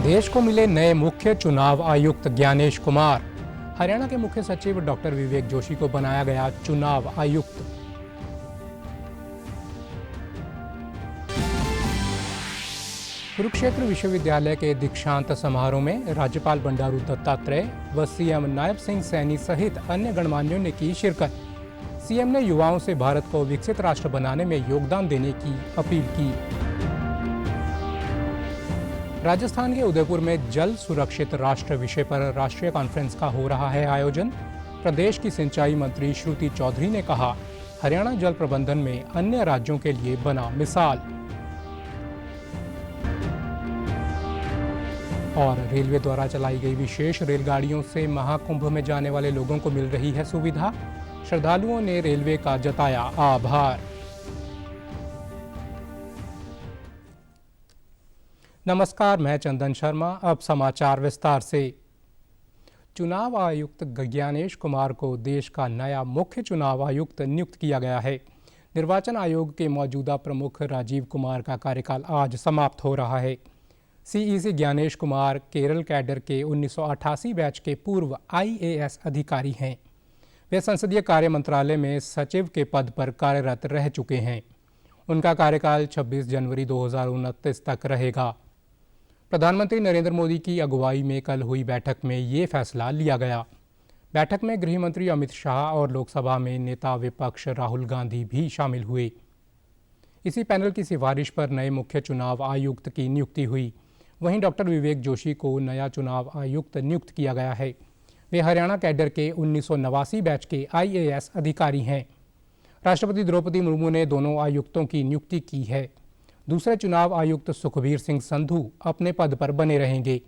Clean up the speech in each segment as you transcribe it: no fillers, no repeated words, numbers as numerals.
देश को मिले नए मुख्य चुनाव आयुक्त ज्ञानेश कुमार। हरियाणा के मुख्य सचिव डॉक्टर विवेक जोशी को बनाया गया चुनाव आयुक्त। कुरुक्षेत्र विश्वविद्यालय के दीक्षांत समारोह में राज्यपाल बंडारू दत्तात्रेय व सीएम नायब सिंह सैनी सहित अन्य गणमान्यों ने की शिरकत। सीएम ने युवाओं से भारत को विकसित राष्ट्र बनाने में योगदान देने की अपील की। राजस्थान के उदयपुर में जल सुरक्षित राष्ट्र विषय पर राष्ट्रीय कॉन्फ्रेंस का हो रहा है आयोजन। प्रदेश की सिंचाई मंत्री श्रुति चौधरी ने कहा, हरियाणा जल प्रबंधन में अन्य राज्यों के लिए बना मिसाल। और रेलवे द्वारा चलाई गई विशेष रेलगाड़ियों से महाकुंभ में जाने वाले लोगों को मिल रही है सुविधा। श्रद्धालुओं ने रेलवे का जताया आभार। नमस्कार, मैं चंदन शर्मा। अब समाचार विस्तार से। चुनाव आयुक्त ज्ञानेश कुमार को देश का नया मुख्य चुनाव आयुक्त नियुक्त किया गया है। निर्वाचन आयोग के मौजूदा प्रमुख राजीव कुमार का कार्यकाल आज समाप्त हो रहा है। सीईसी ज्ञानेश कुमार केरल कैडर के 1988 बैच के पूर्व आईएएस अधिकारी हैं। वे संसदीय कार्य मंत्रालय में सचिव के पद पर कार्यरत रह चुके हैं। उनका कार्यकाल 26 जनवरी 2029 तक रहेगा। प्रधानमंत्री नरेंद्र मोदी की अगुवाई में कल हुई बैठक में ये फैसला लिया गया। बैठक में गृह मंत्री अमित शाह और लोकसभा में नेता विपक्ष राहुल गांधी भी शामिल हुए। इसी पैनल की सिफारिश पर नए मुख्य चुनाव आयुक्त की नियुक्ति हुई। वहीं डॉक्टर विवेक जोशी को नया चुनाव आयुक्त नियुक्त किया गया है। वे हरियाणा कैडर के 1989 बैच के आईएएस अधिकारी हैं। राष्ट्रपति द्रौपदी मुर्मू ने दोनों आयुक्तों की नियुक्ति की है। दूसरे चुनाव आयुक्त सुखबीर सिंह संधू अपने पद पर बने रहेंगे।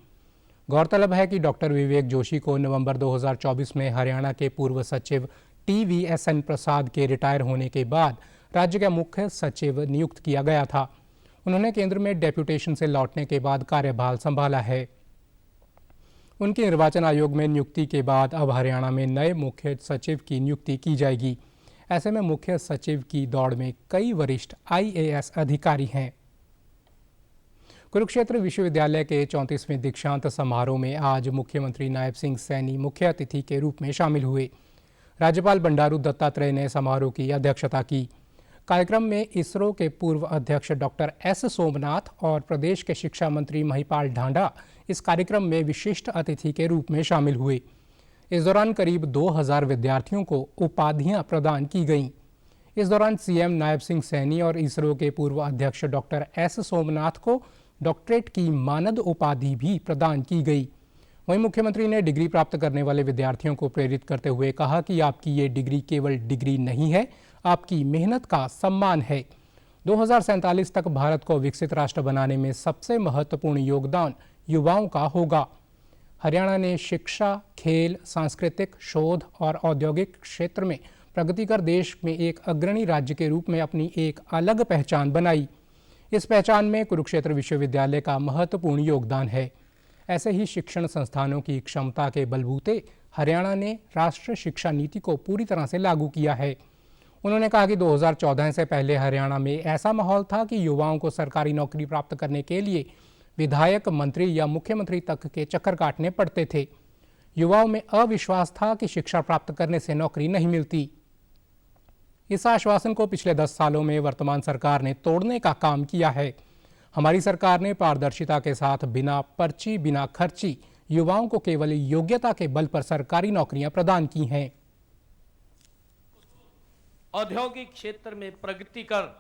गौरतलब है कि डॉक्टर विवेक जोशी को नवंबर 2024 में हरियाणा के पूर्व सचिव TVSN प्रसाद के रिटायर होने के बाद राज्य का मुख्य सचिव नियुक्त किया गया था। उन्होंने केंद्र में डेप्यूटेशन से लौटने के बाद कार्यभार संभाला है। उनकी निर्वाचन आयोग में नियुक्ति के बाद अब हरियाणा में नए मुख्य सचिव की नियुक्ति की जाएगी। ऐसे में मुख्य सचिव की दौड़ में कई वरिष्ठ आईएएस अधिकारी हैं। कुरुक्षेत्र विश्वविद्यालय के 34वें दीक्षांत समारोह में आज मुख्यमंत्री नायब सिंह सैनी मुख्य अतिथि के रूप में शामिल हुए। राज्यपाल बंडारू दत्तात्रेय ने समारोह की अध्यक्षता की। कार्यक्रम में इसरो के पूर्व अध्यक्ष डॉक्टर S सोमनाथ और प्रदेश के शिक्षा मंत्री महिपाल ढांडा इस कार्यक्रम में विशिष्ट अतिथि के रूप में शामिल हुए। इस दौरान करीब 2000 विद्यार्थियों को उपाधियां प्रदान की गईं। इस दौरान सीएम नायब सिंह सैनी और इसरो के पूर्व अध्यक्ष डॉक्टर S सोमनाथ को डॉक्टरेट की मानद उपाधि भी प्रदान की गई। वहीं मुख्यमंत्री ने डिग्री प्राप्त करने वाले विद्यार्थियों को प्रेरित करते हुए कहा कि आपकी ये डिग्री केवल डिग्री नहीं है, आपकी मेहनत का सम्मान है। 2047 तक भारत को विकसित राष्ट्र बनाने में सबसे महत्वपूर्ण योगदान युवाओं का होगा। हरियाणा ने शिक्षा, खेल, सांस्कृतिक, शोध और औद्योगिक क्षेत्र में प्रगति कर देश में एक अग्रणी राज्य के रूप में अपनी एक अलग पहचान बनाई। इस पहचान में कुरुक्षेत्र विश्वविद्यालय का महत्वपूर्ण योगदान है। ऐसे ही शिक्षण संस्थानों की क्षमता के बलबूते हरियाणा ने राष्ट्रीय शिक्षा नीति को पूरी तरह से लागू किया है। उन्होंने कहा कि 2014 से पहले हरियाणा में ऐसा माहौल था कि युवाओं को सरकारी नौकरी प्राप्त करने के लिए विधायक, मंत्री या मुख्यमंत्री तक के चक्कर काटने पड़ते थे। युवाओं में अविश्वास था कि शिक्षा प्राप्त करने से नौकरी नहीं मिलती। इस आश्वासन को पिछले 10 सालों में वर्तमान सरकार ने तोड़ने का काम किया है। हमारी सरकार ने पारदर्शिता के साथ बिना पर्ची, बिना खर्ची युवाओं को केवल योग्यता के बल पर सरकारी नौकरियां प्रदान की हैं। औद्योगिक क्षेत्र में प्रगति कर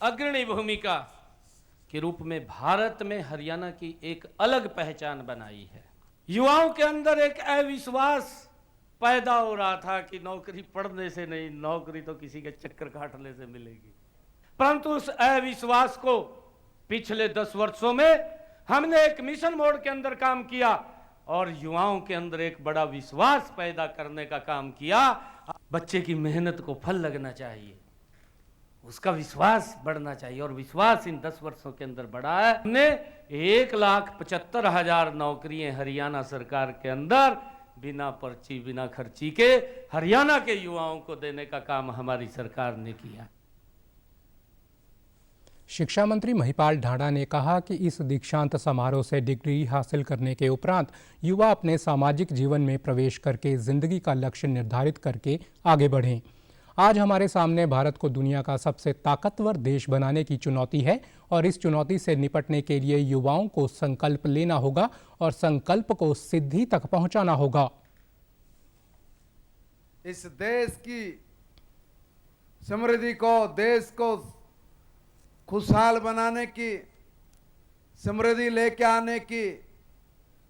अग्रणी भूमिका के रूप में भारत में हरियाणा की एक अलग पहचान बनाई है। युवाओं के अंदर एक अविश्वास पैदा हो रहा था कि नौकरी पढ़ने से नहीं, नौकरी तो किसी के चक्कर काटने से मिलेगी। परंतु उस अविश्वास को पिछले 10 वर्षों में हमने एक मिशन मोड के अंदर काम किया और युवाओं के अंदर एक बड़ा विश्वास पैदा करने का काम किया। बच्चे की मेहनत को फल लगना चाहिए, उसका विश्वास बढ़ना चाहिए और विश्वास इन 10 वर्षों के अंदर बढ़ा है। हमने 1,75,000 नौकरियां हरियाणा सरकार के अंदर बिना पर्ची, बिना खर्ची के हरियाणा के युवाओं को देने का काम हमारी सरकार ने किया। शिक्षा मंत्री महिपाल ढांडा ने कहा कि इस दीक्षांत समारोह से डिग्री हासिल करने के उपरांत युवा अपने सामाजिक जीवन में प्रवेश करके जिंदगी का लक्ष्य निर्धारित करके आगे बढ़ें। आज हमारे सामने भारत को दुनिया का सबसे ताकतवर देश बनाने की चुनौती है और इस चुनौती से निपटने के लिए युवाओं को संकल्प लेना होगा और संकल्प को सिद्धि तक पहुंचाना होगा। इस देश की समृद्धि को, देश को खुशहाल बनाने की, समृद्धि लेके आने की,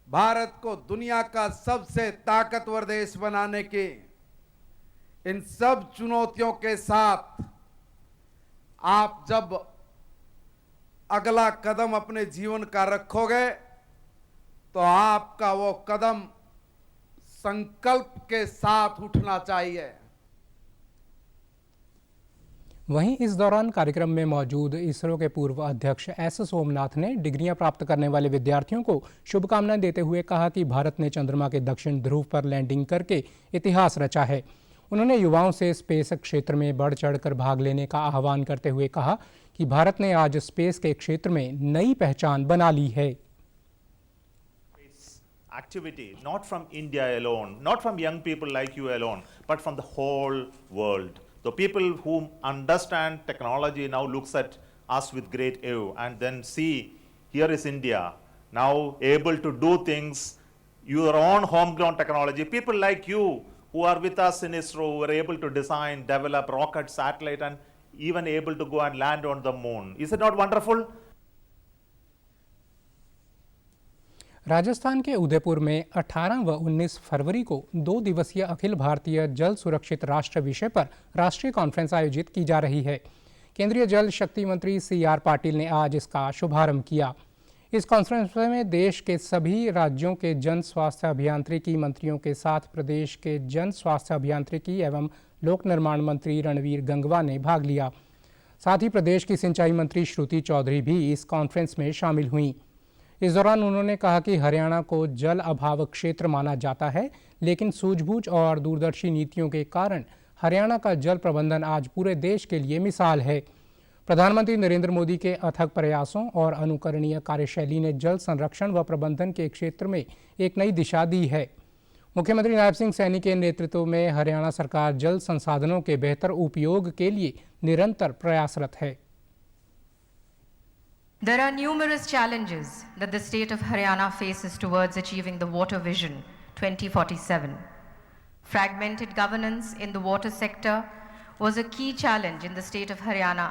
भारत को दुनिया का सबसे ताकतवर देश बनाने की, इन सब चुनौतियों के साथ आप जब अगला कदम अपने जीवन का रखोगे तो आपका वो कदम संकल्प के साथ उठना चाहिए। वहीं इस दौरान कार्यक्रम में मौजूद इसरो के पूर्व अध्यक्ष एस सोमनाथ ने डिग्रियां प्राप्त करने वाले विद्यार्थियों को शुभकामनाएं देते हुए कहा कि भारत ने चंद्रमा के दक्षिण ध्रुव पर लैंडिंग करके इतिहास रचा है। उन्होंने युवाओं से स्पेस क्षेत्र में बढ़ चढ़कर भाग लेने का आह्वान करते हुए कहा कि भारत ने आज स्पेस के क्षेत्र में नई पहचान बना ली है। Activity not from India alone, not from young people like you alone, but from the whole world. The people who understand technology now looks at us with great awe and then see here is India now able to do things, your own homegrown technology. People like you who are with us in ISRO were able to design, develop rocket, satellite and even able to go and land on the moon. Is it not wonderful? Rajasthan के उदयपुर में 18 व 19 फरवरी को 2 दिवसीय अखिल भारतीय जल सुरक्षित राष्ट्र विषय पर राष्ट्रीय कॉन्फ्रेंस आयोजित की जा रही है। केंद्रीय जल शक्ति मंत्री CR पाटिल ने आज इसका शुभारंभ किया। इस कॉन्फ्रेंस में देश के सभी राज्यों के जन स्वास्थ्य अभियांत्रिकी मंत्रियों के साथ प्रदेश के जन स्वास्थ्य अभियांत्रिकी एवं लोक निर्माण मंत्री रणवीर गंगवा ने भाग लिया। साथ ही प्रदेश की सिंचाई मंत्री श्रुति चौधरी भी इस कॉन्फ्रेंस में शामिल हुई। इस दौरान उन्होंने कहा कि हरियाणा को जल अभाव क्षेत्र माना जाता है, लेकिन सूझबूझ और दूरदर्शी नीतियों के कारण हरियाणा का जल प्रबंधन आज पूरे देश के लिए मिसाल है। प्रधानमंत्री नरेंद्र मोदी के अथक प्रयासों और अनुकरणीय कार्यशैली ने जल संरक्षण व प्रबंधन के क्षेत्र में एक नई दिशा दी है। मुख्यमंत्री नायब सिंह सैनी के नेतृत्व में हरियाणा सरकार जल संसाधनों के बेहतर उपयोग के लिए निरंतर प्रयासरत है। There are numerous challenges that the state of Haryana faces towards achieving the Water Vision 2047. Fragmented governance in the water sector was a key challenge in the state of Haryana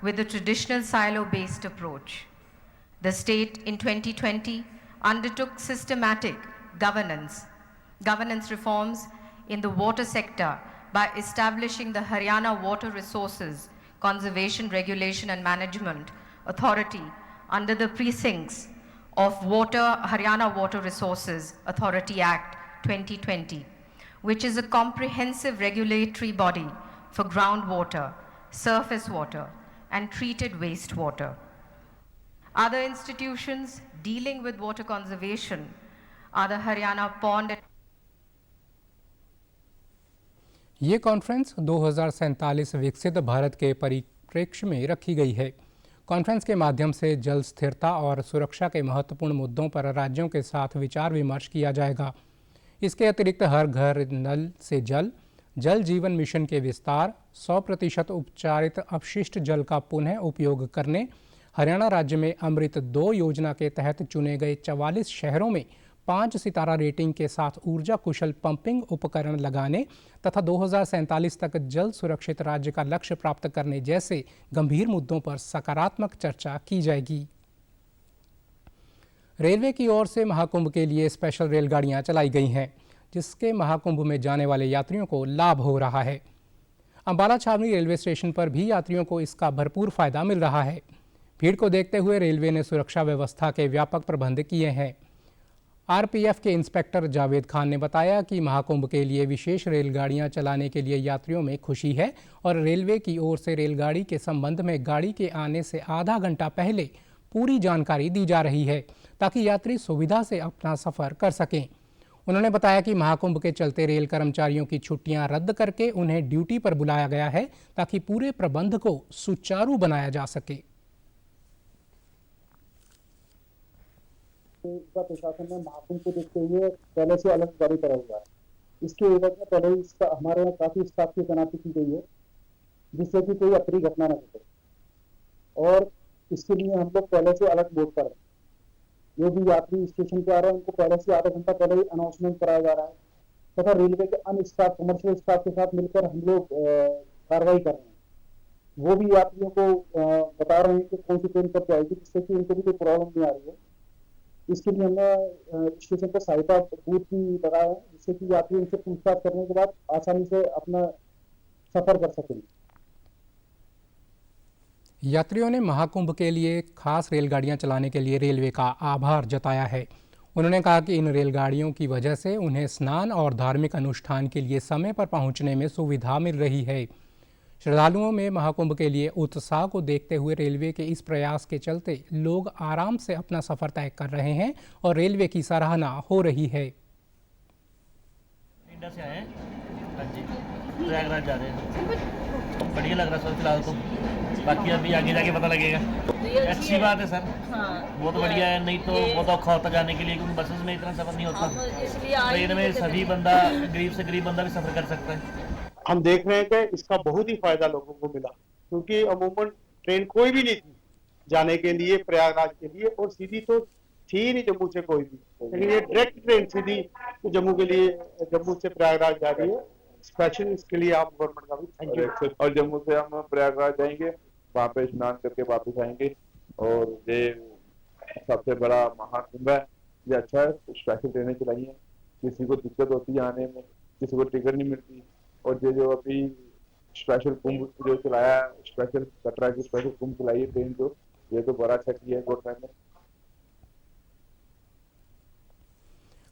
with the traditional silo-based approach. The state in 2020 undertook systematic governance reforms in the water sector by establishing the Haryana Water Resources Conservation, Regulation and Management Authority under the precincts of Haryana Water Resources Authority Act 2020, which is a comprehensive regulatory body for groundwater, surface water, and treated wastewater. Other institutions dealing with water conservation are the Haryana Pond. ये conference 2047 विकसित भारत के परिप्रेक्ष्य में रखी गई है। Conference के माध्यम से जल स्थिरता और सुरक्षा के महत्वपूर्ण मुद्दों पर राज्यों के साथ विचार विमर्श किया जाएगा। इसके अतिरिक्त हर घर नल से जल, जल जीवन मिशन के विस्तार, 100% उपचारित अपशिष्ट जल का पुनः उपयोग करने, हरियाणा राज्य में अमृत 2 योजना के तहत चुने गए 44 शहरों में 5 सितारा रेटिंग के साथ ऊर्जा कुशल पंपिंग उपकरण लगाने तथा 2047 तक जल सुरक्षित राज्य का लक्ष्य प्राप्त करने जैसे गंभीर मुद्दों पर सकारात्मक चर्चा की जाएगी। रेलवे की ओर से महाकुंभ के लिए स्पेशल रेलगाड़ियां चलाई गई हैं, जिसके महाकुंभ में जाने वाले यात्रियों को लाभ हो रहा है। अंबाला छावनी रेलवे स्टेशन पर भी यात्रियों को इसका भरपूर फायदा मिल रहा है। भीड़ को देखते हुए रेलवे ने सुरक्षा व्यवस्था के व्यापक प्रबंध किए हैं। RPF के इंस्पेक्टर जावेद खान ने बताया कि महाकुंभ के लिए विशेष रेलगाड़ियां चलाने के लिए यात्रियों में खुशी है और रेलवे की ओर से रेलगाड़ी के संबंध में गाड़ी के आने से आधा घंटा पहले पूरी जानकारी दी जा रही है ताकि यात्री सुविधा से अपना सफ़र कर सकें। उन्होंने बताया कि महाकुंभ के चलते रेल कर्मचारियों की छुट्टियां रद्द करके उन्हें ड्यूटी पर बुलाया गया है ताकि पूरे प्रबंध को सुचारू बनाया जा सके। का प्रशासन ने महाकुंभ को देखते हुए पहले से अलग जारी करा हुआ है। इसके एवज में पहले ही इसका हमारे यहाँ काफी स्टाफ की तैनाती की गई है, जिससे कि कोई अप्रिय घटना न घटे। और इसके लिए हम लोग पहले से अलग बोर्ड पर हैं। जो भी यात्री स्टेशन पे आ रहे हैं उनको पहले से आधा घंटा पहले ही अनाउंसमेंट कराया जा रहा है, तथा रेलवे के अन्य स्टाफ, कमर्शियल स्टाफ के साथ मिलकर हम लोग कार्रवाई कर रहे हैं। वो भी यात्रियों को बता रहे हैं कि कौन सी ट्रेन कब जाएगी, जिससे कि उनको भी कोई प्रॉब्लम नहीं आ रही है। इसके लिए हमने स्टेशन पर सहायता बूथ भी लगाया है, जिससे कि यात्री उनसे पूछताछ करने के बाद आसानी से अपना सफर कर सकें। यात्रियों ने महाकुंभ के लिए खास रेलगाड़ियां चलाने के लिए रेलवे का आभार जताया है। उन्होंने कहा कि इन रेलगाड़ियों की वजह से उन्हें स्नान और धार्मिक अनुष्ठान के लिए समय पर पहुंचने में सुविधा मिल रही है। श्रद्धालुओं में महाकुंभ के लिए उत्साह को देखते हुए रेलवे के इस प्रयास के चलते लोग आराम से अपना सफर तय कर रहे हैं और रेलवे की सराहना हो रही है। इंडिया से आए हैं, हाँ जी, प्रयागराज जा रहे हैं। बढ़िया लग रहा है सर फिलहाल तो, बाकी अभी आगे जाके पता लगेगा। अच्छी बात है सर, बहुत बढ़िया है, नहीं तो बहुत औखा होता जाने के लिए, क्योंकि बसेस में इतना सफर नहीं होता। ट्रेन में सभी बंदा, गरीब से गरीब बंदा भी सफर कर सकता है। हम देख रहे हैं कि इसका बहुत ही फायदा लोगों को मिला, क्योंकि अमूमन ट्रेन कोई भी नहीं थी जाने के लिए प्रयागराज के लिए, और सीधी तो थी नहीं जम्मू से कोई भी, लेकिन ये डायरेक्ट ट्रेन सीधी जम्मू के लिए, जम्मू से प्रयागराज जा रही है। स्पेशल इसके लिए आप गवर्नमेंट का भी थैंक यू। और जम्मू से हम प्रयागराज जाएंगे, वहाँ पे स्नान करके वापस आएंगे, और ये सबसे बड़ा महाकुंभ है, ये अच्छा है। स्पेशल ट्रेनें चलाई हैं, किसी को दिक्कत होती है आने में, किसी को टिकट नहीं मिलती, और ये जो अभी स्पेशल कुंभ जो चलाया है, स्पेशल कटरा की स्पेशल कुंभ चलाई है ट्रेन, जो ये तो बड़ा अच्छा किया है गवर्नमेंट ने।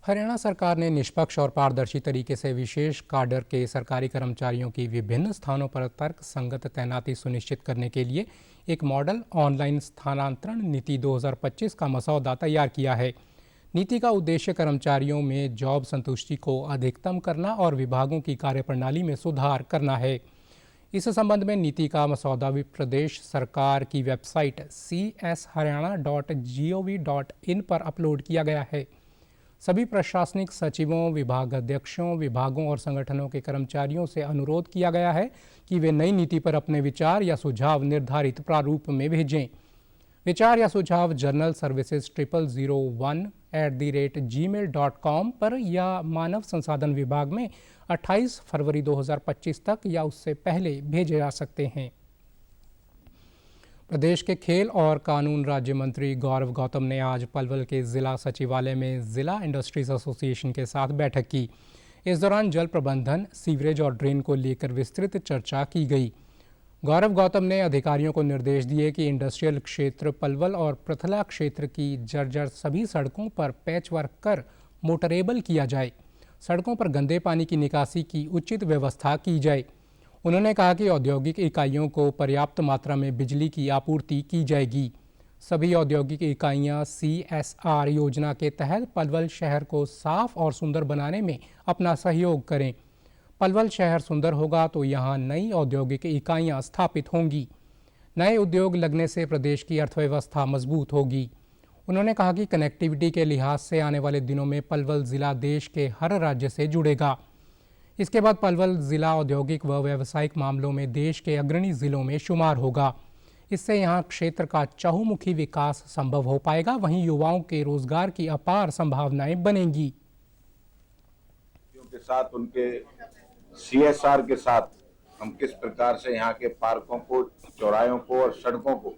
हरियाणा सरकार ने निष्पक्ष और पारदर्शी तरीके से विशेष काडर के सरकारी कर्मचारियों की विभिन्न स्थानों पर तर्क संगत तैनाती सुनिश्चित करने के लिए एक मॉडल ऑनलाइन स्थानांतरण नीति 2025 का मसौदा तैयार किया है। नीति का उद्देश्य कर्मचारियों में जॉब संतुष्टि को अधिकतम करना और विभागों की कार्यप्रणाली में सुधार करना है। इस संबंध में नीति का मसौदा भी प्रदेश सरकार की वेबसाइट csharyana.gov.in पर अपलोड किया गया है। सभी प्रशासनिक सचिवों, विभागाध्यक्षों, विभागों और संगठनों के कर्मचारियों से अनुरोध किया गया है कि वे नई नीति पर अपने विचार या सुझाव निर्धारित प्रारूप में भेजें। विचार या सुझाव जर्नल सर्विसेज 0001@gmail.com पर या मानव संसाधन विभाग में 28 फरवरी 2025 तक या उससे पहले भेजे जा सकते हैं। प्रदेश के खेल और कानून राज्य मंत्री गौरव गौतम ने आज पलवल के जिला सचिवालय में जिला इंडस्ट्रीज एसोसिएशन के साथ बैठक की। इस दौरान जल प्रबंधन, सीवरेज और ड्रेन को लेकर विस्तृत चर्चा की गई। गौरव गौतम ने अधिकारियों को निर्देश दिए कि इंडस्ट्रियल क्षेत्र पलवल और पृथला क्षेत्र की जर्जर सभी सड़कों पर पैच वर्क कर मोटरेबल किया जाए। सड़कों पर गंदे पानी की निकासी की उचित व्यवस्था की जाए। उन्होंने कहा कि औद्योगिक इकाइयों को पर्याप्त मात्रा में बिजली की आपूर्ति की जाएगी। सभी औद्योगिक इकाइयां CSR योजना के तहत पलवल शहर को साफ और सुंदर बनाने में अपना सहयोग करें। पलवल शहर सुंदर होगा तो यहाँ नई औद्योगिक इकाइयां स्थापित होंगी। नए उद्योग लगने से प्रदेश की अर्थव्यवस्था मजबूत होगी। उन्होंने कहा कि कनेक्टिविटी के लिहाज से आने वाले दिनों में पलवल ज़िला देश के हर राज्य से जुड़ेगा। इसके बाद पलवल ज़िला औद्योगिक व व्यावसायिक मामलों में देश के अग्रणी ज़िलों में शुमार होगा। इससे यहाँ क्षेत्र का चहुमुखी विकास संभव हो पाएगा। वहीं युवाओं के रोजगार की अपार संभावनाएं बनेंगी। के साथ उनके CSR के साथ हम किस प्रकार से यहाँ के पार्कों को, चौराहों को और सड़कों को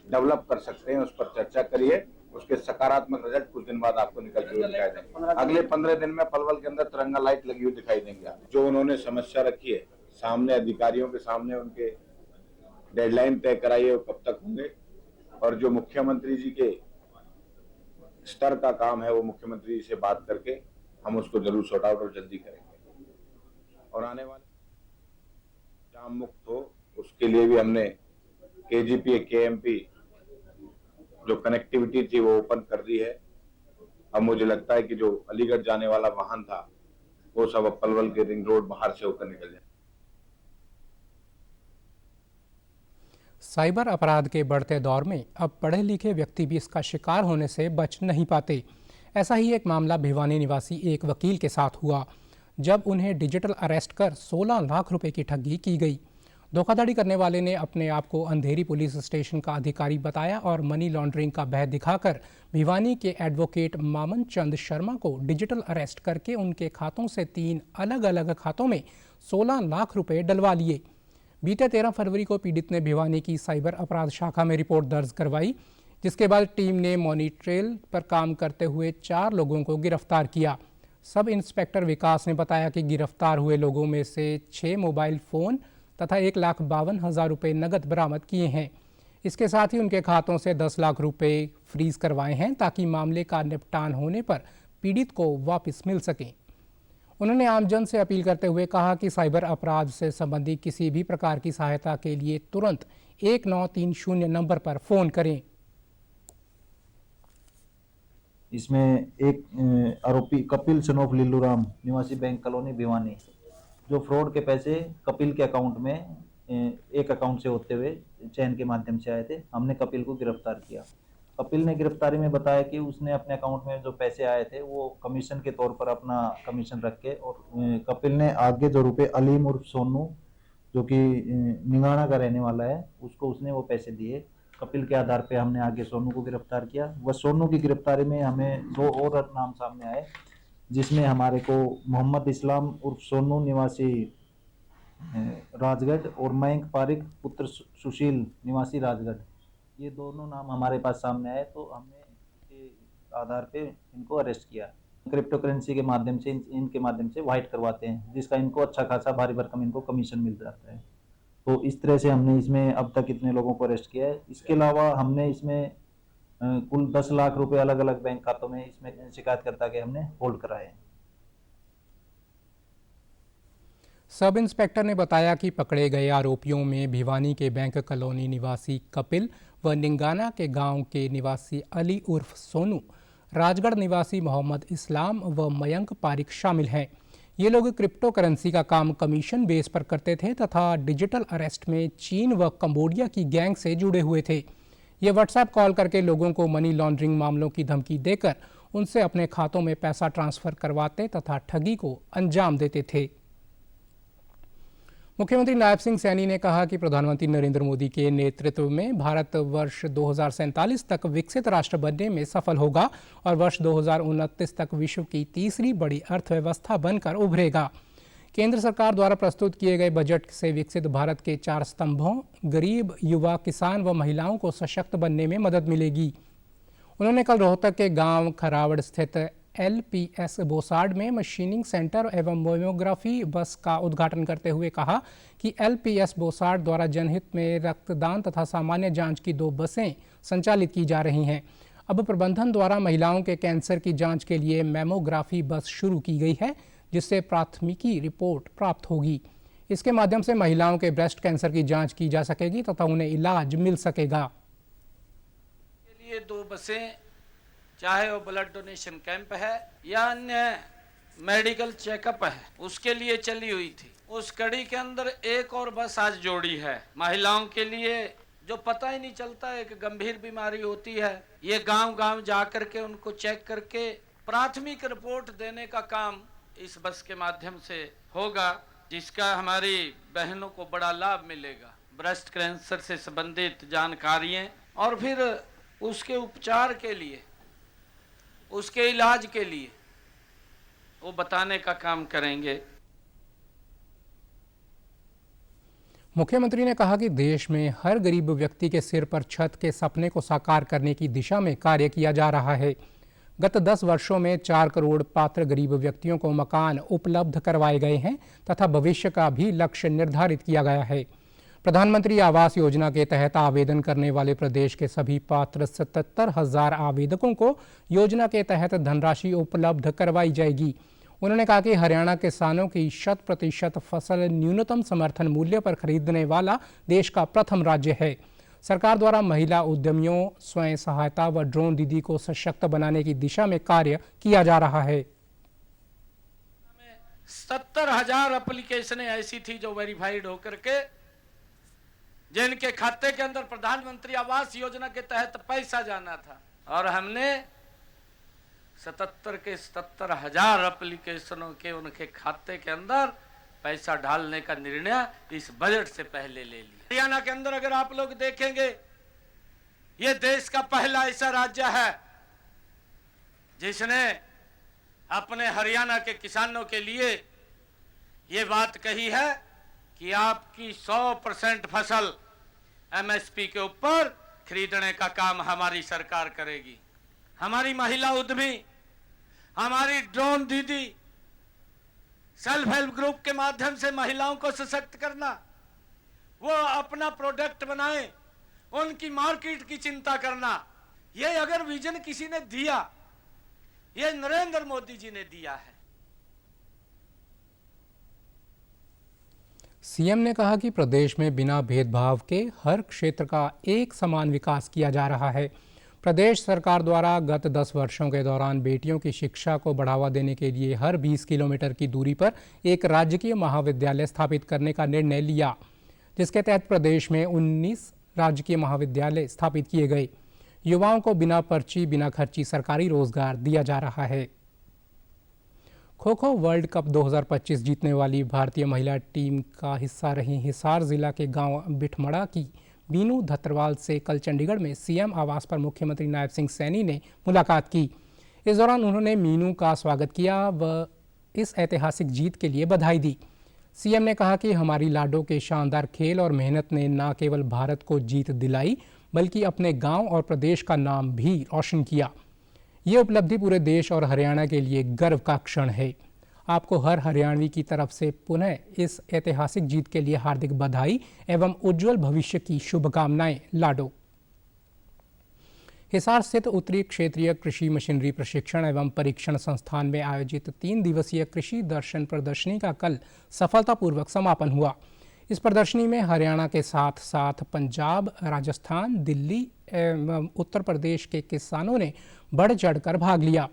डेवलप कर सकते हैं, उस पर चर्चा करिए। उसके सकारात्मक रिजल्ट कुछ दिन बाद आपको निकलते हुए दिखाई देंगे। अगले 15 दिन में पलवल के अंदर तिरंगा लाइट लगी हुई दिखाई देंगे। जो उन्होंने समस्या रखी है सामने, अधिकारियों के सामने उनके डेडलाइन तय कराइए वो कब तक होंगे, और जो मुख्यमंत्री जी के स्तर का काम है वो मुख्यमंत्री जी से बात करके हम उसको जरूर सॉर्ट आउट और जल्दी करेंगे। और आने वाले जाम मुक्त हो उसके लिए भी हमने KGP KMP जो कनेक्टिविटी थी वो ओपन कर दी है। अब मुझे लगता है कि जो अलीगढ़ जाने वाला वाहन था वो सब अब पलवल के रिंग रोड बाहर से होकर निकल जाए। साइबर अपराध के बढ़ते दौर में अब पढ़े लिखे व्यक्ति भी इसका शिकार होने से बच नहीं पाते। ऐसा ही एक मामला भिवानी निवासी एक वकील के साथ हुआ, जब उन्हें डिजिटल अरेस्ट कर 16 लाख रुपए की ठगी की गई। धोखाधड़ी करने वाले ने अपने आप को अंधेरी पुलिस स्टेशन का अधिकारी बताया और मनी लॉन्ड्रिंग का भय दिखाकर भिवानी के एडवोकेट मामन चंद शर्मा को डिजिटल अरेस्ट करके उनके खातों से 3 अलग अलग खातों में 16 लाख रुपए डलवा लिए। बीते 13 फरवरी को पीड़ित ने भिवानी की साइबर अपराध शाखा में रिपोर्ट दर्ज करवाई, जिसके बाद टीम ने मनी ट्रेल पर काम करते हुए 4 लोगों को गिरफ्तार किया। सब इंस्पेक्टर विकास ने बताया कि गिरफ्तार हुए लोगों में से 6 मोबाइल फ़ोन तथा 1,52,000 रुपये नकद बरामद किए हैं। इसके साथ ही उनके खातों से 10 लाख रुपए फ्रीज करवाए हैं ताकि मामले का निपटान होने पर पीड़ित को वापस मिल सकें। उन्होंने आमजन से अपील करते हुए कहा कि साइबर अपराध से संबंधित किसी भी प्रकार की सहायता के लिए तुरंत 1930 नंबर पर फ़ोन करें। इसमें एक आरोपी कपिल सनोफ लिल्लूराम निवासी बैंक कॉलोनी भिवानी, जो फ्रॉड के पैसे कपिल के अकाउंट में एक अकाउंट से होते हुए चैन के माध्यम से आए थे। हमने कपिल को गिरफ्तार किया। कपिल ने गिरफ्तारी में बताया कि उसने अपने अकाउंट में जो पैसे आए थे वो कमीशन के तौर पर अपना कमीशन रख के, और कपिल ने आगे जो रुपए अलीम उर्फ सोनू, जो कि निंगाना का रहने वाला है, उसको उसने वो पैसे दिए। कपिल के आधार पे हमने आगे सोनू को गिरफ्तार किया। वह सोनू की गिरफ्तारी में हमें 2 और नाम सामने आए, जिसमें हमारे को मोहम्मद इस्लाम उर्फ सोनू निवासी राजगढ़ और मयंक पारिक पुत्र सुशील निवासी राजगढ़, ये दोनों नाम हमारे पास सामने आए। तो हमने इसके आधार पे इनको अरेस्ट किया। क्रिप्टो करेंसी के माध्यम से इनके माध्यम से वाइट करवाते हैं, जिसका इनको अच्छा खासा भारी भरकम इनको कमीशन मिल जाता है। तो इस तरह से हमने इसमें अब तक इतने लोगों को अरेस्ट किया है। इसके अलावा हमने इसमें कुल 10 लाख रुपए अलग अलग बैंक खातों में इसमें शिकायतकर्ता के हमने होल्ड कराए हैं। सब इंस्पेक्टर ने बताया कि पकड़े गए आरोपियों में भिवानी के बैंक कॉलोनी निवासी कपिल व निंगाना के गांव के निवासी अली उर्फ सोनू, राजगढ़ निवासी मोहम्मद इस्लाम व मयंक पारिक शामिल हैं। ये लोग क्रिप्टो करेंसी का काम कमीशन बेस पर करते थे तथा डिजिटल अरेस्ट में चीन व कंबोडिया की गैंग से जुड़े हुए थे। ये व्हाट्सएप कॉल करके लोगों को मनी लॉन्ड्रिंग मामलों की धमकी देकर उनसे अपने खातों में पैसा ट्रांसफ़र करवाते तथा ठगी को अंजाम देते थे। मुख्यमंत्री नायब सिंह सैनी ने कहा कि प्रधानमंत्री नरेंद्र मोदी के नेतृत्व में भारत वर्ष 2047 तक विकसित राष्ट्र बनने में सफल होगा और वर्ष 2029 तक विश्व की तीसरी बड़ी अर्थव्यवस्था बनकर उभरेगा। केंद्र सरकार द्वारा प्रस्तुत किए गए बजट से विकसित भारत के 4 स्तंभों गरीब, युवा, किसान व महिलाओं को सशक्त बनने में मदद मिलेगी। उन्होंने कल रोहतक के गांव खरावड़ स्थित LPS बोसाड में मशीनिंग सेंटर एवं मेमोग्राफी बस का उद्घाटन करते हुए कहा कि LPS बोसाड द्वारा जनहित में रक्तदान तथा सामान्य जांच की 2 बसें संचालित की जा रही हैं। अब प्रबंधन द्वारा महिलाओं के कैंसर की जांच के लिए मेमोग्राफी बस शुरू की गई है, जिससे प्राथमिकी रिपोर्ट प्राप्त होगी। इसके माध्यम से महिलाओं के ब्रेस्ट कैंसर की जांच की जा सकेगी तथा उन्हें इलाज मिल सकेगा। के लिए 2 बसें, चाहे वो ब्लड डोनेशन कैंप है या अन्य मेडिकल चेकअप है, उसके लिए चली हुई थी। उस कड़ी के अंदर एक और बस आज जोड़ी है महिलाओं के लिए, जो पता ही नहीं चलता एक गंभीर बीमारी होती है। ये गांव-गांव जा करके उनको चेक करके प्राथमिक रिपोर्ट देने का काम इस बस के माध्यम से होगा, जिसका हमारी बहनों को बड़ा लाभ मिलेगा। ब्रेस्ट कैंसर से संबंधित जानकारियाँ और फिर उसके उपचार के लिए, उसके इलाज के लिए वो बताने का काम करेंगे। मुख्यमंत्री ने कहा कि देश में हर गरीब व्यक्ति के सिर पर छत के सपने को साकार करने की दिशा में कार्य किया जा रहा है। गत 10 वर्षों में 4 करोड़ पात्र गरीब व्यक्तियों को मकान उपलब्ध करवाए गए हैं तथा भविष्य का भी लक्ष्य निर्धारित किया गया है। प्रधानमंत्री आवास योजना के तहत आवेदन करने वाले प्रदेश के सभी पात्र 77,000 आवेदकों को योजना के तहत धनराशि उपलब्ध करवाई जाएगी। उन्होंने कहा कि हरियाणा किसानों की 100% फसल न्यूनतम समर्थन मूल्य पर खरीदने वाला देश का प्रथम राज्य है। सरकार द्वारा महिला उद्यमियों, स्वयं सहायता व ड्रोन दीदी को सशक्त बनाने की दिशा में कार्य किया जा रहा है। 70,000 एप्लीकेशनें ऐसी थी जो वेरीफाइड होकर के जिनके खाते के अंदर प्रधानमंत्री आवास योजना के तहत पैसा जाना था, और हमने 77 के 77,000 एप्लीकेशनों के उनके खाते के अंदर पैसा डालने का निर्णय इस बजट से पहले ले लिया। हरियाणा के अंदर अगर आप लोग देखेंगे, ये देश का पहला ऐसा राज्य है जिसने अपने हरियाणा के किसानों के लिए ये बात कही है कि आपकी 100% फसल एमएसपी के ऊपर खरीदने का काम हमारी सरकार करेगी। हमारी महिला उद्यमी, हमारी ड्रोन दीदी, सेल्फ हेल्प ग्रुप के माध्यम से महिलाओं को सशक्त करना, वो अपना प्रोडक्ट बनाए, उनकी मार्केट की चिंता करना, ये अगर विजन किसी ने दिया, ये नरेंद्र मोदी जी ने दिया है। सीएम ने कहा कि प्रदेश में बिना भेदभाव के हर क्षेत्र का एक समान विकास किया जा रहा है। प्रदेश सरकार द्वारा गत 10 वर्षों के दौरान बेटियों की शिक्षा को बढ़ावा देने के लिए हर 20 किलोमीटर की दूरी पर एक राजकीय महाविद्यालय स्थापित करने का निर्णय लिया, जिसके तहत प्रदेश में 19 राजकीय महाविद्यालय स्थापित किए गए। युवाओं को बिना पर्ची बिना खर्ची सरकारी रोजगार दिया जा रहा है। खो खो वर्ल्ड कप 2025 जीतने वाली भारतीय महिला टीम का हिस्सा रही हिसार जिला के गांव बिठमड़ा की बीनू धत्रवाल से कल चंडीगढ़ में सीएम आवास पर मुख्यमंत्री नायब सिंह सैनी ने मुलाकात की। इस दौरान उन्होंने मीनू का स्वागत किया व इस ऐतिहासिक जीत के लिए बधाई दी। सीएम ने कहा कि हमारी लाडो के शानदार खेल और मेहनत ने न केवल भारत को जीत दिलाई बल्कि अपने गांव और प्रदेश का नाम भी रोशन किया। ये उपलब्धि पूरे देश और हरियाणा के लिए गर्व का क्षण है। आपको हर हरियाणवी की तरफ से पुनः इस ऐतिहासिक जीत के लिए हार्दिक बधाई एवं उज्जवल भविष्य की शुभकामनाएं। लाडो। हिसार स्थित उत्तरी क्षेत्रीय कृषि मशीनरी प्रशिक्षण एवं परीक्षण संस्थान में आयोजित 3 दिवसीय कृषि दर्शन प्रदर्शनी का कल सफलतापूर्वक समापन हुआ। इस प्रदर्शनी में हरियाणा के साथ साथ पंजाब, राजस्थान, दिल्ली एवं उत्तर प्रदेश के किसानों ने बढ़ चढ़कर भाग लिया।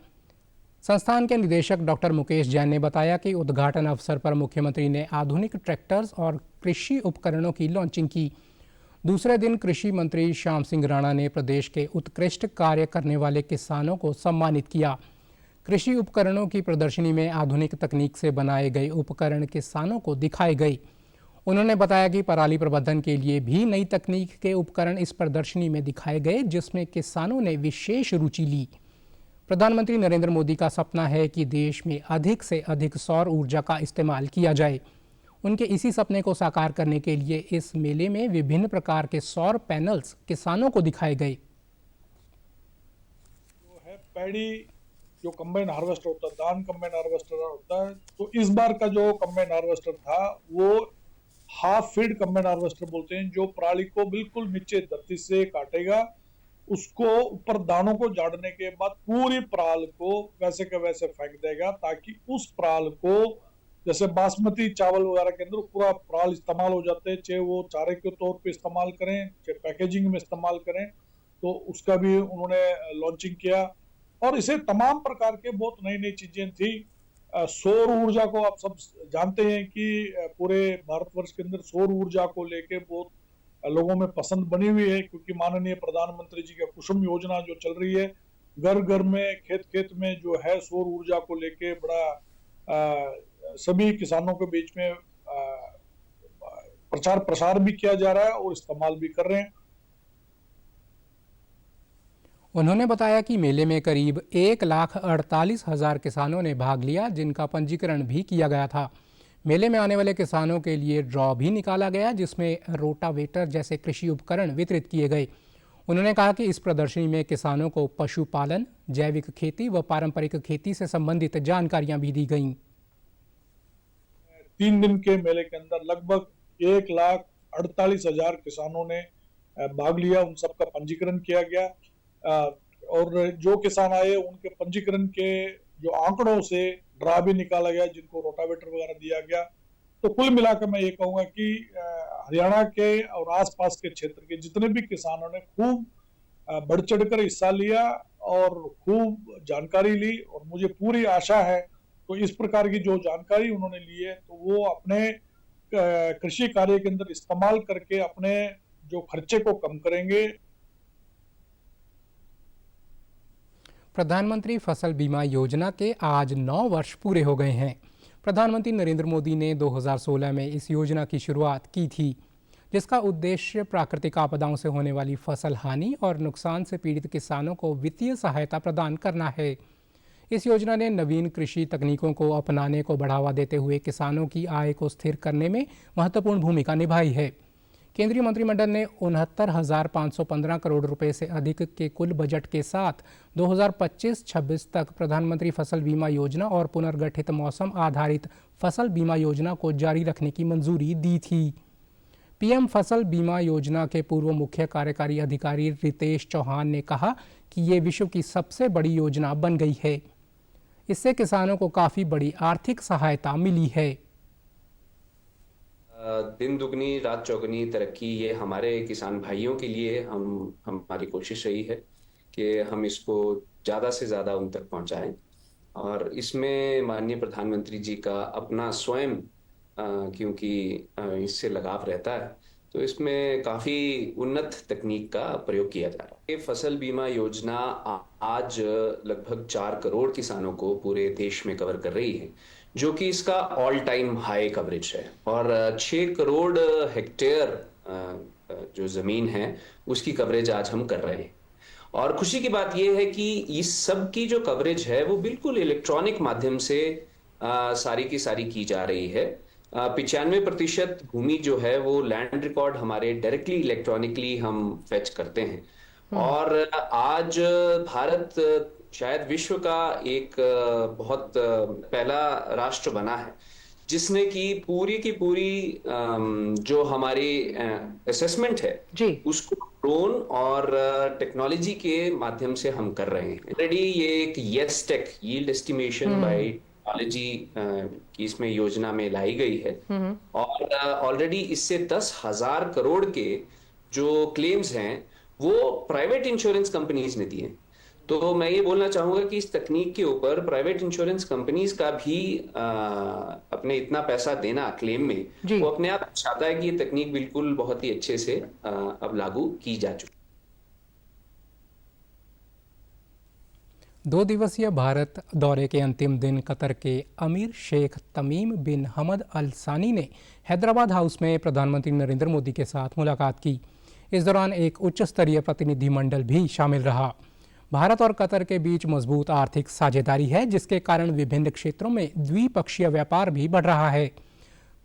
संस्थान के निदेशक डॉक्टर मुकेश जैन ने बताया कि उद्घाटन अवसर पर मुख्यमंत्री ने आधुनिक ट्रैक्टर्स और कृषि उपकरणों की लॉन्चिंग की। दूसरे दिन कृषि मंत्री श्याम सिंह राणा ने प्रदेश के उत्कृष्ट कार्य करने वाले किसानों को सम्मानित किया। कृषि उपकरणों की प्रदर्शनी में आधुनिक तकनीक से बनाए गए उपकरण किसानों को दिखाए गए। उन्होंने बताया कि पराली प्रबंधन के लिए भी नई तकनीक के उपकरण इस प्रदर्शनी में दिखाए गए, जिसमें किसानों ने विशेष रुचि ली। प्रधानमंत्री नरेंद्र मोदी का सपना है कि देश में अधिक से अधिक सौर ऊर्जा का इस्तेमाल किया जाए। उनके इसी सपने को साकार करने के लिए इस मेले में विभिन्न प्रकार के सौर पैनल्स किसानों को दिखाए गए। जो है पैडी जो कंबाइन हार्वेस्टर होता है, धान कंबाइन हार्वेस्टर होता है, तो इस बार का जो कंबाइन हार्वेस्टर था वो हाफ फीड कंबाइन हार्वेस्टर बोलते हैं, जो पराली को बिल्कुल नीचे धरती से काटेगा, उसको ऊपर दानों को झाड़ने के बाद पूरी पराल को वैसे के वैसे फेंक देगा, ताकि उस पराल को जैसे बासमती चावल वगैरह के अंदर पूरा पराल इस्तेमाल हो जाते हैं, चाहे वो चारे के तौर पे इस्तेमाल करें, चाहे पैकेजिंग में इस्तेमाल करें, तो उसका भी उन्होंने लॉन्चिंग किया। और इसे तमाम प्रकार के बहुत नई नई चीजें थी। सौर ऊर्जा को आप सब जानते हैं कि पूरे भारतवर्ष के अंदर सौर ऊर्जा को लेके बहुत लोगों में पसंद बनी हुई है, क्योंकि माननीय प्रधानमंत्री जी का कुसुम योजना जो चल रही है, घर घर में खेत खेत में जो है सौर ऊर्जा को लेके बड़ा सभी किसानों के बीच में प्रचार प्रसार भी किया जा रहा है और इस्तेमाल भी कर रहे हैं। उन्होंने बताया कि मेले में करीब 1,48,000 किसानों ने भाग लिया, जिनका पंजीकरण भी किया गया था। मेले में आने वाले किसानों के लिए ड्रॉ भी निकाला गया, जिसमें रोटावेटर जैसे कृषि उपकरण वितरित किए गए। उन्होंने कहा कि इस प्रदर्शनी में किसानों को पशुपालन, जैविक खेती व पारंपरिक खेती से संबंधित जानकारियां भी दी गईं। 3 दिन के मेले के अंदर लगभग 1,48,000 किसानों ने भाग लिया, उन सबका पंजीकरण किया गया और जो किसान आए उनके पंजीकरण के जो आंकड़ों से ड्रा भी निकाला गया, जिनको रोटावेटर वगैरह दिया गया। तो कुल मिलाकर मैं ये कहूँगा कि हरियाणा के और आसपास के क्षेत्र के जितने भी किसानों ने खूब बढ़ चढ़कर हिस्सा लिया और खूब जानकारी ली, और मुझे पूरी आशा है तो इस प्रकार की जो जानकारी उन्होंने ली है तो वो अपने कृषि कार्य के अंदर इस्तेमाल करके अपने जो खर्चे को कम करेंगे। प्रधानमंत्री फसल बीमा योजना के आज 9 वर्ष पूरे हो गए हैं। प्रधानमंत्री नरेंद्र मोदी ने 2016 में इस योजना की शुरुआत की थी, जिसका उद्देश्य प्राकृतिक आपदाओं से होने वाली फसल हानि और नुकसान से पीड़ित किसानों को वित्तीय सहायता प्रदान करना है। इस योजना ने नवीन कृषि तकनीकों को अपनाने को बढ़ावा देते हुए किसानों की आय को स्थिर करने में महत्वपूर्ण भूमिका निभाई है। केंद्रीय मंत्रिमंडल ने 69,515 करोड़ रुपए से अधिक के कुल बजट के साथ 2025-26 तक प्रधानमंत्री फसल बीमा योजना और पुनर्गठित मौसम आधारित फसल बीमा योजना को जारी रखने की मंजूरी दी थी। पीएम फसल बीमा योजना के पूर्व मुख्य कार्यकारी अधिकारी रितेश चौहान ने कहा कि ये विश्व की सबसे बड़ी योजना बन गई है। इससे किसानों को काफ़ी बड़ी आर्थिक सहायता मिली है। दिन दुगनी रात चौगुनी तरक्की, ये हमारे किसान भाइयों के लिए हमारी कोशिश रही है कि हम इसको ज़्यादा से ज़्यादा उन तक पहुंचाएं। और इसमें माननीय प्रधानमंत्री जी का अपना स्वयं क्योंकि इससे लगाव रहता है, तो इसमें काफ़ी उन्नत तकनीक का प्रयोग किया जा रहा है। ये फसल बीमा योजना आज लगभग 4 करोड़ किसानों को पूरे देश में कवर कर रही है, जो कि इसका ऑल टाइम हाई कवरेज है। और 6 करोड़ हेक्टेयर जो ज़मीन है उसकी कवरेज आज हम कर रहे हैं। और खुशी की बात यह है कि इस सब की जो कवरेज है वो बिल्कुल इलेक्ट्रॉनिक माध्यम से सारी की सारी की जा रही है। 95% भूमि जो है वो लैंड रिकॉर्ड हमारे डायरेक्टली इलेक्ट्रॉनिकली हम फेच करते हैं। और आज भारत शायद विश्व का एक बहुत पहला राष्ट्र बना है जिसने की पूरी जो हमारी असेसमेंट है जी, उसको ड्रोन और टेक्नोलॉजी के माध्यम से हम कर रहे हैं। ऑलरेडी ये एक yes tech yield estimation by technology की इसमें योजना में लाई गई है। और ऑलरेडी इससे 10,000 करोड़ के जो क्लेम्स हैं वो प्राइवेट इंश्योरेंस कंपनीज ने दिए। तो मैं ये बोलना चाहूंगा कि इस तकनीक के ऊपर प्राइवेट इंश्योरेंस कंपनीज का भी अपने इतना पैसा देना क्लेम में, वो अपने आप चाहता है कि ये तकनीक बिल्कुल बहुत ही अच्छे से अब लागू की जा चुकी। 2 दिवसीय भारत दौरे के अंतिम दिन कतर के अमीर शेख तमीम बिन हमद अल सानी ने हैदराबाद हाउस में प्रधानमंत्री नरेंद्र मोदी के साथ मुलाकात की। इस दौरान एक उच्च स्तरीय प्रतिनिधिमंडल भी शामिल रहा। भारत और कतर के बीच मजबूत आर्थिक साझेदारी है, जिसके कारण विभिन्न क्षेत्रों में द्विपक्षीय व्यापार भी बढ़ रहा है।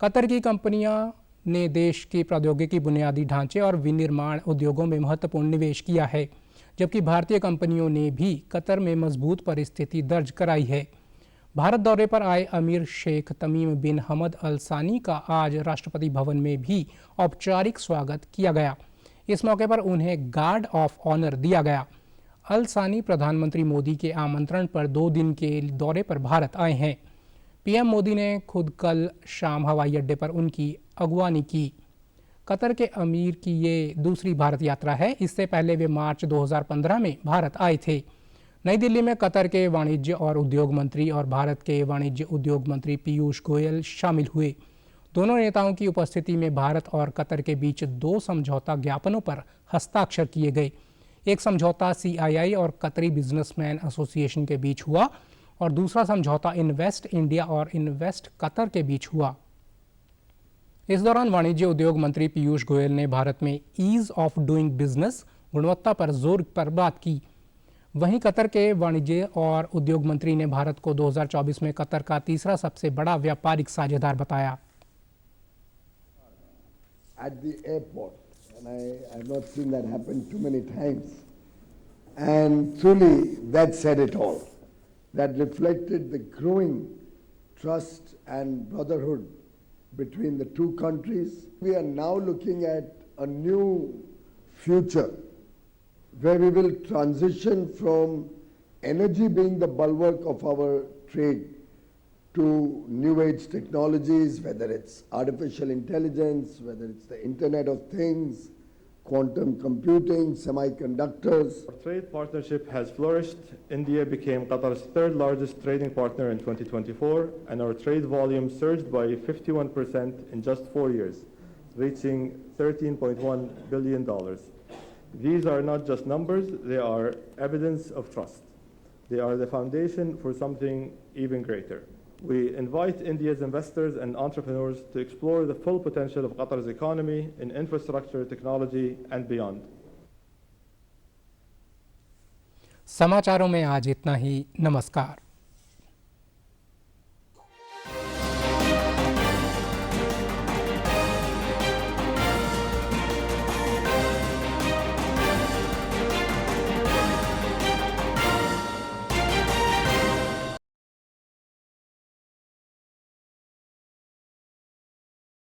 कतर की कंपनियां ने देश की प्रौद्योगिकी, बुनियादी ढांचे और विनिर्माण उद्योगों में महत्वपूर्ण निवेश किया है, जबकि भारतीय कंपनियों ने भी कतर में मजबूत परिस्थिति दर्ज कराई है। भारत दौरे पर आए अमीर शेख तमीम बिन हमद अल सानी का आज राष्ट्रपति भवन में भी औपचारिक स्वागत किया गया। इस मौके पर उन्हें गार्ड ऑफ ऑनर दिया गया। अल सानी प्रधानमंत्री मोदी के आमंत्रण पर 2 दिन के दौरे पर भारत आए हैं। पीएम मोदी ने खुद कल शाम हवाई अड्डे पर उनकी अगवानी की। कतर के अमीर की ये दूसरी भारत यात्रा है। इससे पहले वे मार्च 2015 में भारत आए थे। नई दिल्ली में कतर के वाणिज्य और उद्योग मंत्री और भारत के वाणिज्य उद्योग मंत्री पीयूष गोयल शामिल हुए। दोनों नेताओं की उपस्थिति में भारत और कतर के बीच 2 समझौता ज्ञापनों पर हस्ताक्षर किए गए। एक समझौता CII और कतरी बिजनेसमैन एसोसिएशन के बीच हुआ और दूसरा समझौता इन्वेस्ट इंडिया और इन्वेस्ट कतर के बीच हुआ। इस दौरान वाणिज्य उद्योग मंत्री पीयूष गोयल ने भारत में ईज ऑफ डूइंग बिजनेस, गुणवत्ता पर जोर पर बात की। वहीं कतर के वाणिज्य और उद्योग मंत्री ने भारत को 2024 में कतर का तीसरा सबसे बड़ा व्यापारिक साझेदार बताया। At the airport, and I have not seen that happen too many times. And truly, that said it all. That reflected the growing trust and brotherhood between the two countries. We are now looking at a new future where we will transition from energy being the bulwark of our trade to new age technologies, whether it's artificial intelligence, whether it's the Internet of Things, quantum computing, semiconductors. Our trade partnership has flourished. India became Qatar's 3rd largest trading partner in 2024, and our trade volume surged by 51% in just 4 years. reaching $13.1 billion. These are not just numbers, they are evidence of trust. They are the foundation for something even greater. We invite India's investors and entrepreneurs to explore the full potential of Qatar's economy in infrastructure, technology, and beyond. समाचारों में आज इतना ही। नमस्कार।